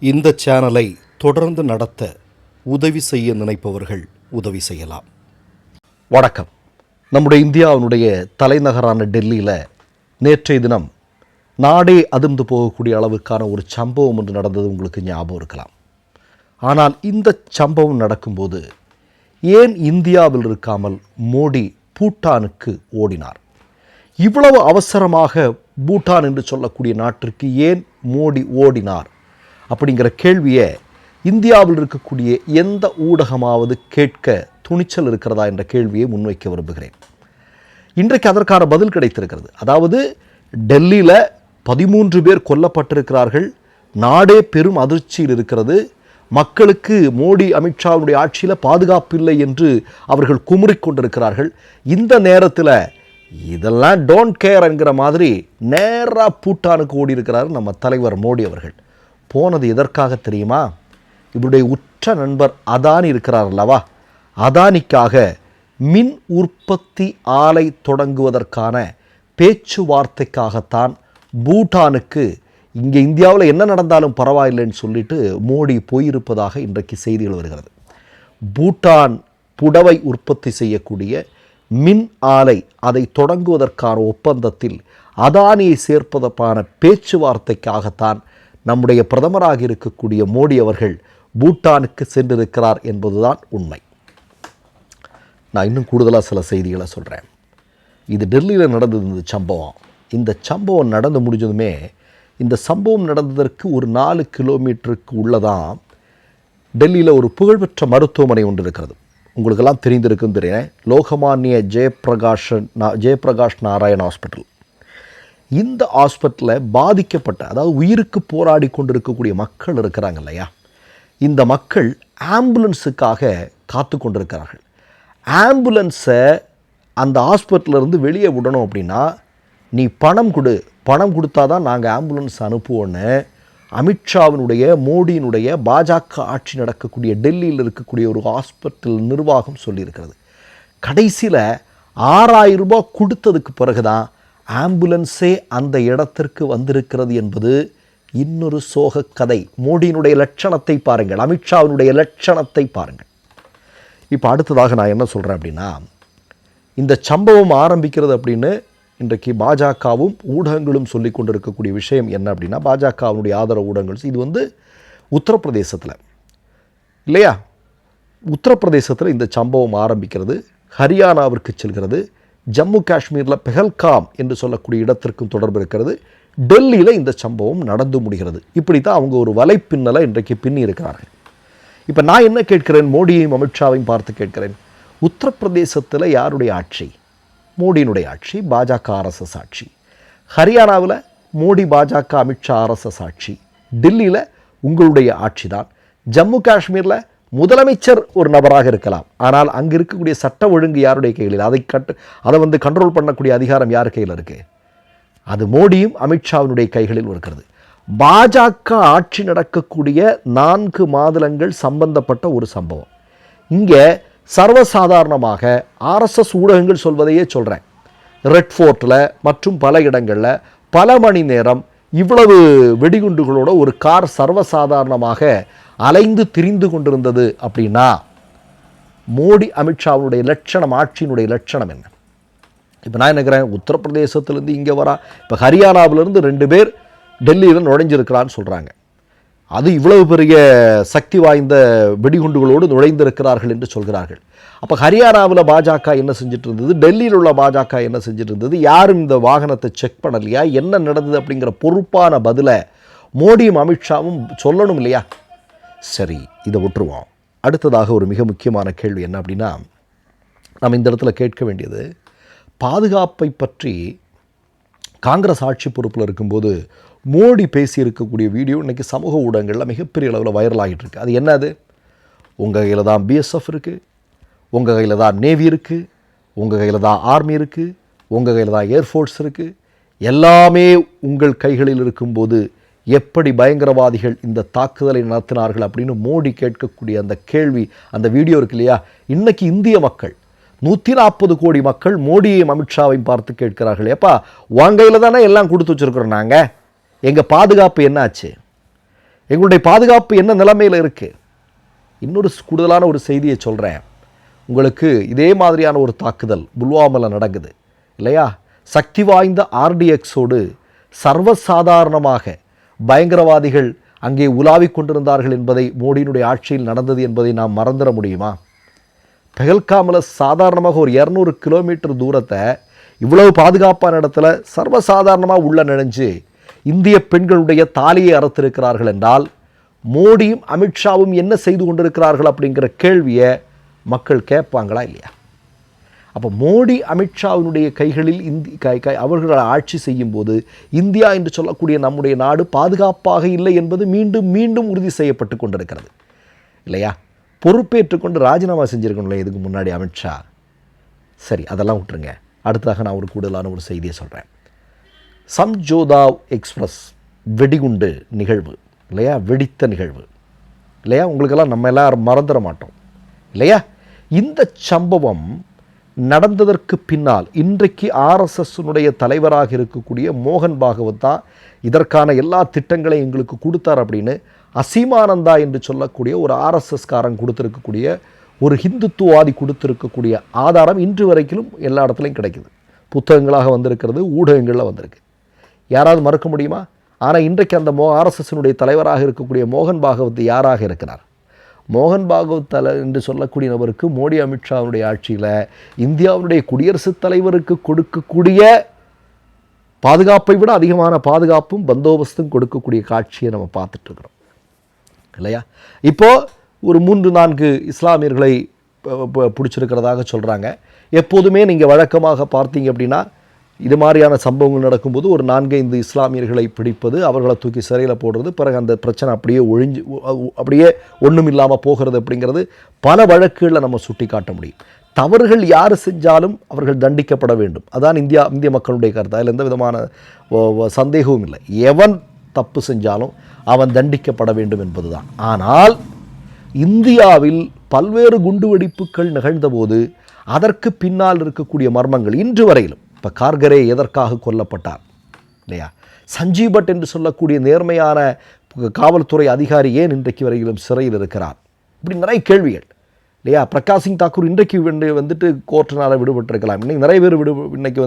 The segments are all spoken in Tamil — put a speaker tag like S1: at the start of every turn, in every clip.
S1: இந்த சேனலை தொடர்ந்து நடத்த உதவி செய்ய நினைப்பவர்கள் உதவி செய்யலாம். வணக்கம். நம்முடைய இந்தியாவினுடைய தலைநகரான டெல்லியில் நேற்றைய தினம் நாடே அதிர்ந்து போகக்கூடிய அளவுக்கான ஒரு சம்பவம் ஒன்று நடந்தது உங்களுக்கு ஞாபகம் இருக்கலாம். ஆனால் இந்த சம்பவம் நடக்கும்போது ஏன் இந்தியாவில் இருக்காமல் மோடி பூட்டானுக்கு ஓடினார்? இவ்வளவு அவசரமாக பூட்டான் என்று சொல்லக்கூடிய நாட்டிற்கு ஏன் மோடி ஓடினார் அப்படிங்கிற கேள்வியை இந்தியாவில் இருக்கக்கூடிய எந்த ஊடகமாவது கேட்க துணிச்சல் இருக்கிறதா என்ற கேள்வியை முன்வைக்க விரும்புகிறேன். இன்றைக்கு அதற்கான பதில் கிடைத்திருக்கிறது. அதாவது டெல்லியில் 13 பேர் கொல்லப்பட்டிருக்கிறார்கள். நாடே பெரும் அதிர்ச்சியில் இருக்கிறது. மக்களுக்கு மோடி அமித்ஷாவுடைய ஆட்சியில் பாதுகாப்பு இல்லை என்று அவர்கள் குமுறிக்கொண்டிருக்கிறார்கள். இந்த நேரத்தில் இதெல்லாம் டோன்ட் கேர் என்கிற மாதிரி நேராக பூட்டானுக்கு ஓடி இருக்கிறார் நம்ம தலைவர் மோடி அவர்கள். போனது எதற்காக தெரியுமா? இவருடைய உற்ற நண்பர் அதானி இருக்கிறார் அல்லவா, அதானிக்காக மின் உற்பத்தி ஆலை தொடங்குவதற்கான பேச்சுவார்த்தைக்காகத்தான் பூட்டானுக்கு இங்கே இந்தியாவில் என்ன நடந்தாலும் பரவாயில்லைன்னு சொல்லிட்டு மோடி போயிருப்பதாக இன்றைக்கு செய்திகள் வருகிறது. பூட்டான் புடவை உற்பத்தி செய்யக்கூடிய மின் ஆலை அதை தொடங்குவதற்கான ஒப்பந்தத்தில் அதானியை சேர்ப்பதற்கான பேச்சுவார்த்தைக்காகத்தான் நம்முடைய பிரதமராக இருக்கக்கூடிய மோடி அவர்கள் பூட்டானுக்கு சென்றிருக்கிறார் என்பதுதான் உண்மை. நான் இன்னும் கூடுதலாக சில செய்திகளை சொல்கிறேன். இது டெல்லியில் நடந்தது இந்த சம்பவம். இந்த சம்பவம் நடந்து முடிஞ்சதுமே இந்த சம்பவம் நடந்ததற்கு ஒரு 4 கிலோமீட்டருக்கு உள்ளதான் டெல்லியில் ஒரு புகழ்பெற்ற மருத்துவமனை ஒன்று இருக்கிறது. உங்களுக்கெல்லாம் தெரிந்திருக்குன்னு தெரியும். லோகமானிய ஜெயபிரகாஷ் நாராயண் ஹாஸ்பிட்டல். இந்த ஹாஸ்பிட்டலில் பாதிக்கப்பட்ட, அதாவது உயிருக்கு போராடி கொண்டிருக்கக்கூடிய மக்கள் இருக்கிறாங்க இல்லையா, இந்த மக்கள் ஆம்புலன்ஸுக்காக காத்து கொண்டிருக்கிறார்கள். ஆம்புலன்ஸை அந்த ஹாஸ்பிட்டலிருந்து வெளியே விடணும் அப்படின்னா நீ பணம் கொடுத்தா தான் நாங்கள் ஆம்புலன்ஸ் அனுப்புவோன்னு அமித்ஷாவினுடைய மோடியினுடைய பாஜக ஆட்சி நடக்கக்கூடிய டெல்லியில் இருக்கக்கூடிய ஒரு ஹாஸ்பிட்டல் நிர்வாகம் சொல்லியிருக்கிறது. கடைசியில் 6000 ரூபாய் கொடுத்ததுக்கு பிறகு தான் ஆம்புலன்ஸே அந்த இடத்திற்கு வந்திருக்கிறது என்பது இன்னொரு சோகக்கதை. மோடியினுடைய லட்சணத்தை பாருங்கள், அமித்ஷாவினுடைய லட்சணத்தை பாருங்கள். இப்போ அடுத்ததாக நான் என்ன சொல்கிறேன் அப்படின்னா, இந்த சம்பவம் ஆரம்பிக்கிறது அப்படின்னு இன்றைக்கு பாஜகவும் ஊடகங்களும் சொல்லி கொண்டிருக்கக்கூடிய விஷயம் என்ன அப்படின்னா, பாஜகவினுடைய ஆதரவு ஊடகங்கள் இது உத்தரப்பிரதேசத்தில் இல்லையா, உத்தரப்பிரதேசத்தில் இந்த சம்பவம் ஆரம்பிக்கிறது, ஹரியானாவிற்கு செல்கிறது, ஜம்மு காஷ்மீரில் பெஹல்காம் என்று சொல்லக்கூடிய இடத்திற்கும் தொடர்பு இருக்கிறது, டெல்லியில் இந்த சம்பவம் நடந்து முடிகிறது. இப்படி தான் அவங்க ஒரு வலைப்பின்னலை இன்றைக்கு பின்னி இருக்கிறார்கள். இப்போ நான் என்ன கேட்கிறேன், மோடியையும் அமித்ஷாவையும் பார்த்து கேட்கிறேன், உத்தரப்பிரதேசத்தில் யாருடைய ஆட்சி? மோடியினுடைய ஆட்சி, பாஜக ஆர்எஸ்எஸ் ஆட்சி. ஹரியானாவில் மோடி பாஜக அமித்ஷா ஆர்எஸ்எஸ் ஆட்சி. டெல்லியில் உங்களுடைய ஆட்சி தான். ஜம்மு காஷ்மீரில் முதலமைச்சர் ஒரு நபராக இருக்கலாம், ஆனால் அங்கே இருக்கக்கூடிய சட்ட ஒழுங்கு யாருடைய கையில்? அதை கண்ட்ரோல் பண்ணக்கூடிய அதிகாரம் யார் கையில் இருக்குது? அது மோடியும் அமித்ஷாவினுடைய கைகளில் இருக்கிறது. பாஜக ஆட்சி நடக்கக்கூடிய 4 மாநிலங்கள் சம்பந்தப்பட்ட ஒரு சம்பவம். இங்கே சர்வசாதாரணமாக ஆர்எஸ்எஸ் ஊடகங்கள் சொல்வதையே சொல்கிறேன், ரெட் ஃபோர்ட்டில் மற்றும் பல இடங்களில் பல மணி நேரம் இவ்வளவு வெடிகுண்டுகளோட ஒரு கார் சர்வசாதாரணமாக அலைந்து திரிந்து கொண்டிருந்தது அப்படின்னா மோடி அமித்ஷாவுடைய லட்சணம், ஆட்சியினுடைய லட்சணம் என்ன? இப்போ நான் நினைக்கிறேன், உத்தரப்பிரதேசத்திலேருந்து இங்கே வரா, இப்போ ஹரியானாவிலேருந்து 2 பேர் டெல்லியில் நுழைஞ்சிருக்கிறான்னு சொல்கிறாங்க. அது இவ்வளவு பெரிய சக்தி வாய்ந்த வெடிகுண்டுகளோடு நுழைந்திருக்கிறார்கள் என்று சொல்கிறார்கள். அப்போ ஹரியானாவில் பாஜக என்ன செஞ்சுட்டு இருந்தது, டெல்லியில் உள்ள பாஜக என்ன செஞ்சுட்டு இருந்தது, யாரும் இந்த வாகனத்தை செக் பண்ணலையா, என்ன நடந்தது அப்படிங்கிற பொறுப்பான பதிலை மோடியும் அமித்ஷாவும் சொல்லணும் இல்லையா? சரி, இதை விட்டுருவோம். அடுத்ததாக ஒரு மிக முக்கியமான கேள்வி என்ன அப்படின்னா, நம்ம இந்த இடத்துல கேட்க வேண்டியது, பாதுகாப்பை பற்றி காங்கிரஸ் ஆட்சி பொறுப்பில் இருக்கும்போது மோடி பேசியிருக்கக்கூடிய வீடியோ இன்றைக்கி சமூக ஊடகங்களில் மிகப்பெரிய அளவில் வைரல் ஆகிட்டு இருக்குது. அது என்னது? உங்கள் கையில் தான் பிஎஸ்எஃப் இருக்குது, உங்கள் கையில் தான் நேவி இருக்குது, உங்கள் கையில் தான் ஆர்மி இருக்குது, உங்கள் கையில் தான் ஏர்ஃபோர்ஸ் இருக்குது, எல்லாமே உங்கள் கைகளில் இருக்கும்போது எப்படி பயங்கரவாதிகள் இந்த தாக்குதலை நடத்தினார்கள் அப்படின்னு மோடி கேட்கக்கூடிய அந்த கேள்வி, அந்த வீடியோ இருக்கு இல்லையா, இன்றைக்கி இந்திய மக்கள் 140 கோடி மக்கள் மோடியையும் அமித்ஷாவையும் பார்த்து கேட்கிறார்கள், ஏப்பா உன் கையில் தானே எல்லாம் கொடுத்து வச்சுருக்குறோம், நாங்கள் எங்கள் பாதுகாப்பு என்னாச்சு? எங்களுடைய பாதுகாப்பு என்ன நிலைமையில் இருக்குது? இன்னொரு கூடுதலான ஒரு செய்தியை சொல்கிறேன் உங்களுக்கு. இதே மாதிரியான ஒரு தாக்குதல் புல்வாமாவில் நடக்குது இல்லையா? சக்தி வாய்ந்த ஆர்டிஎக்ஸோடு சர்வசாதாரணமாக பயங்கரவாதிகள் அங்கே உலாவிக் கொண்டிருந்தார்கள் என்பதை, மோடியினுடைய ஆட்சியில் நடந்தது என்பதை நாம் மறந்துட முடியுமா? பெஹல்காமில் சாதாரணமாக ஒரு 200 கிலோமீட்டர் தூரத்தை இவ்வளவு பாதுகாப்பான இடத்துல சர்வசாதாரணமாக உள்ள நுழைஞ்சு இந்திய பெண்களுடைய தாலியை அறுத்திருக்கிறார்கள் என்றால் மோடியும் அமித்ஷாவும் என்ன செய்து கொண்டிருக்கிறார்கள் அப்படிங்கிற கேள்வியை மக்கள் கேட்பாங்களா இல்லையா? அப்போ மோடி அமித்ஷாவினுடைய கைகளில் அவர்கள் ஆட்சி செய்யும் போது இந்தியா என்று சொல்லக்கூடிய நம்முடைய நாடு பாதுகாப்பாக இல்லை என்பது மீண்டும் மீண்டும் உறுதி செய்யப்பட்டு கொண்டிருக்கிறது இல்லையா? பொறுப்பேற்றுக்கொண்டு ராஜினாமா செஞ்சுருக்கணும்ல இதுக்கு முன்னாடி அமித்ஷா. சரி, அதெல்லாம் விட்டுருங்க. அடுத்ததாக நான் ஒரு கூடுதலான ஒரு செய்தியை சொல்கிறேன். சம்ஜோதா எக்ஸ்பிரஸ் வெடிகுண்டு நிகழ்வு இல்லையா? வெடித்த நிகழ்வு இல்லையா? உங்களுக்கெல்லாம் நம்ம எல்லாரும் மறந்துட மாட்டோம் இல்லையா? இந்த சம்பவம் நடந்ததற்கு பின்னால் இன்றைக்கு ஆர்எஸ்எஸ்னுடைய தலைவராக இருக்கக்கூடிய மோகன் பாகவத் தான் இதற்கான எல்லா திட்டங்களையும் எங்களுக்கு கொடுத்தார் அப்படின்னு அசீமானந்தா என்று சொல்லக்கூடிய ஒரு ஆர்எஸ்எஸ்காரன் கொடுத்துருக்கக்கூடிய ஒரு ஹிந்துத்துவாதி கொடுத்துருக்கக்கூடிய ஆதாரம் இன்று வரைக்கும் எல்லா இடத்துலையும் கிடைக்குது. புத்தகங்களாக வந்திருக்கிறது, ஊடகங்களில் வந்திருக்கு. யாராவது மறுக்க முடியுமா? ஆனால் இன்றைக்கு அந்த ஆர்எஸ்எஸ்னுடைய தலைவராக இருக்கக்கூடிய மோகன் பாகவத் யாராக இருக்கிறார்? மோகன் பாகவத் என்று சொல்லக்கூடிய நபருக்கு மோடி அமித்ஷாவுடைய ஆட்சியில் இந்தியாவுடைய குடியரசுத் தலைவருக்கு கொடுக்கக்கூடிய பாதுகாப்பை விட அதிகமான பாதுகாப்பும் பந்தோபஸ்தும் கொடுக்கக்கூடிய காட்சியை நம்ம பார்த்துட்ருக்குறோம் இல்லையா? இப்போது ஒரு 3-4 இஸ்லாமியர்களை பிடிச்சிருக்கிறதாக சொல்கிறாங்க. எப்போதுமே நீங்கள் வழக்கமாக பார்த்தீங்க அப்படின்னா இது மாதிரியான சம்பவங்கள் நடக்கும்போது ஒரு 4-5 இஸ்லாமியர்களை பிடிப்பது, அவர்களை தூக்கி சிறையில் போடுறது, பிறகு அந்த பிரச்சனை அப்படியே ஒன்றும் இல்லாமல் போகிறது அப்படிங்கிறது பல வழக்குகளில் நம்ம சுட்டி காட்ட முடியும். தவறுகள் யார் செஞ்சாலும் அவர்கள் தண்டிக்கப்பட வேண்டும். அதான் இந்திய மக்களுடைய கருத்து. அதில் எந்த விதமான சந்தேகமும் இல்லை. எவன் தப்பு செஞ்சாலும் அவன் தண்டிக்கப்பட வேண்டும் என்பது தான். ஆனால் இந்தியாவில் பல்வேறு குண்டுவெடிப்புகள் நிகழ்ந்தபோது அதற்கு பின்னால் இருக்கக்கூடிய மர்மங்கள் இன்று வரையிலும், இப்போ கார்கரே எதற்காக கொல்லப்பட்டார் இல்லையா? சஞ்சீவ் பட் என்று சொல்லக்கூடிய நேர்மையான காவல்துறை அதிகாரி ஏன் இன்றைக்கு வரையிலும் சிறையில் இருக்கிறார்? இப்படி நிறைய கேள்விகள் இல்லையா? பிரகாஷ் சிங் தாக்கூர் இன்றைக்கு வந்துட்டு கோர்ட்டினால் விடுபட்டிருக்கலாம். இன்றைக்கி நிறைய பேர் இன்றைக்கி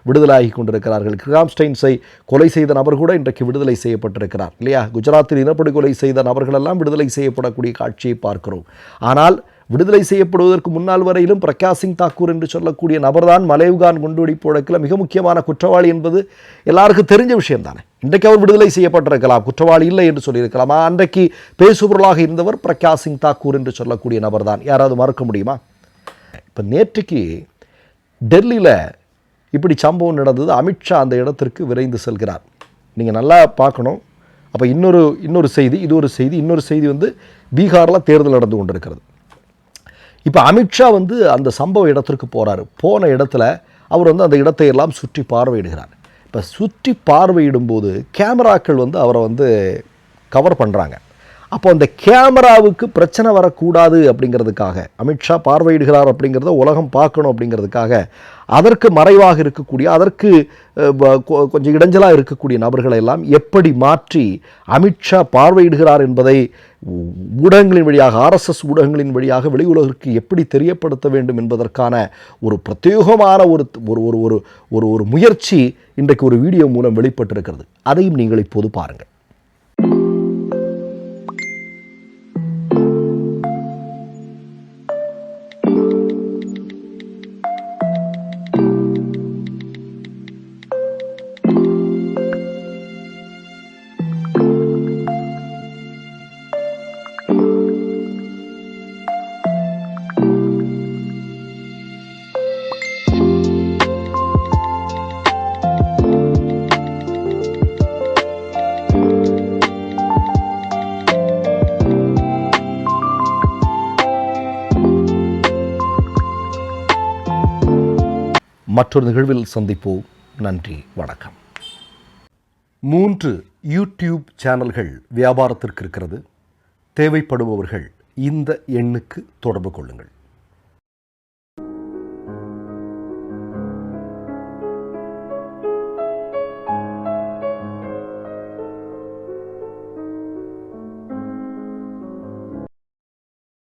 S1: விடுதலாகி கொண்டிருக்கிறார்கள். கிராம்ஸ்டைன்ஸை கொலை செய்த நபர் கூட இன்றைக்கு விடுதலை செய்யப்பட்டிருக்கிறார் இல்லையா? குஜராத்தில் இனப்படுகொலை செய்த நபர்களெல்லாம் விடுதலை செய்யப்படக்கூடிய காட்சியை பார்க்கிறோம். ஆனால் விடுதலை செய்யப்படுவதற்கு முன்னால் வரையிலும் பிரகாஷ் சிங் தாக்கூர் என்று சொல்லக்கூடிய நபர்தான் மலேவ்கான் குண்டுவெடிப்பு வழக்கில் மிக முக்கியமான குற்றவாளி என்பது எல்லாருக்கும் தெரிஞ்ச விஷயம் தானே. இன்றைக்கு அவர் விடுதலை செய்யப்பட்டிருக்கலாம், குற்றவாளி இல்லை என்று சொல்லியிருக்கலாம். அன்றைக்கு பேசுபொருளாக இருந்தவர் பிரகாஷ் சிங் தாக்கூர் என்று சொல்லக்கூடிய நபர் தான். யாராவது மறக்க முடியுமா? இப்போ நேற்றுக்கு டெல்லியில் இப்படி சம்பவம் நடந்தது. அமித்ஷா அந்த இடத்திற்கு விரைந்து செல்கிறார். நீங்கள் நல்லா பார்க்கணும். அப்போ இன்னொரு செய்தி, இது ஒரு செய்தி. இன்னொரு செய்தி பீகாரில் தேர்தல் நடந்து கொண்டிருக்கிறது. இப்போ அமித்ஷா அந்த சம்பவ இடத்திற்கு போகிறாரு. போன இடத்துல அவர் அந்த இடத்தை எல்லாம் சுற்றி பார்வையிடுகிறார். இப்போ சுற்றி பார்வையிடும்போது கேமராக்கள் அவரை கவர் பண்ணுறாங்க. அப்போ அந்த கேமராவுக்கு பிரச்சனை வரக்கூடாது அப்படிங்கிறதுக்காக அமித்ஷா பார்வையிடுகிறார் அப்படிங்கிறத உலகம் பார்க்கணும் அப்படிங்கிறதுக்காக அதற்கு மறைவாக இருக்கக்கூடிய, அதற்கு கொஞ்சம் இடைஞ்சலாக இருக்கக்கூடிய நபர்களை எல்லாம் எப்படி மாற்றி அமித்ஷா பார்வையிடுகிறார் என்பதை ஊடகங்களின் வழியாக, ஆர்எஸ்எஸ் ஊடகங்களின் வழியாக வெளி உலகிற்கு எப்படி தெரியப்படுத்த வேண்டும் என்பதற்கான ஒரு பிரத்யேகமான ஒரு முயற்சி இன்றைக்கு ஒரு வீடியோ மூலம் வெளிப்பட்டிருக்கிறது. அதையும் நீங்கள் இப்போது பாருங்கள். மற்றொரு நிகழ்வில் சந்திப்போம். நன்றி, வணக்கம். 3 யூடியூப் சேனல்கள் வியாபாரத்திற்கு இருக்கிறது. தேவைப்படுபவர்கள் இந்த எண்ணுக்கு தொடர்பு கொள்ளுங்கள்.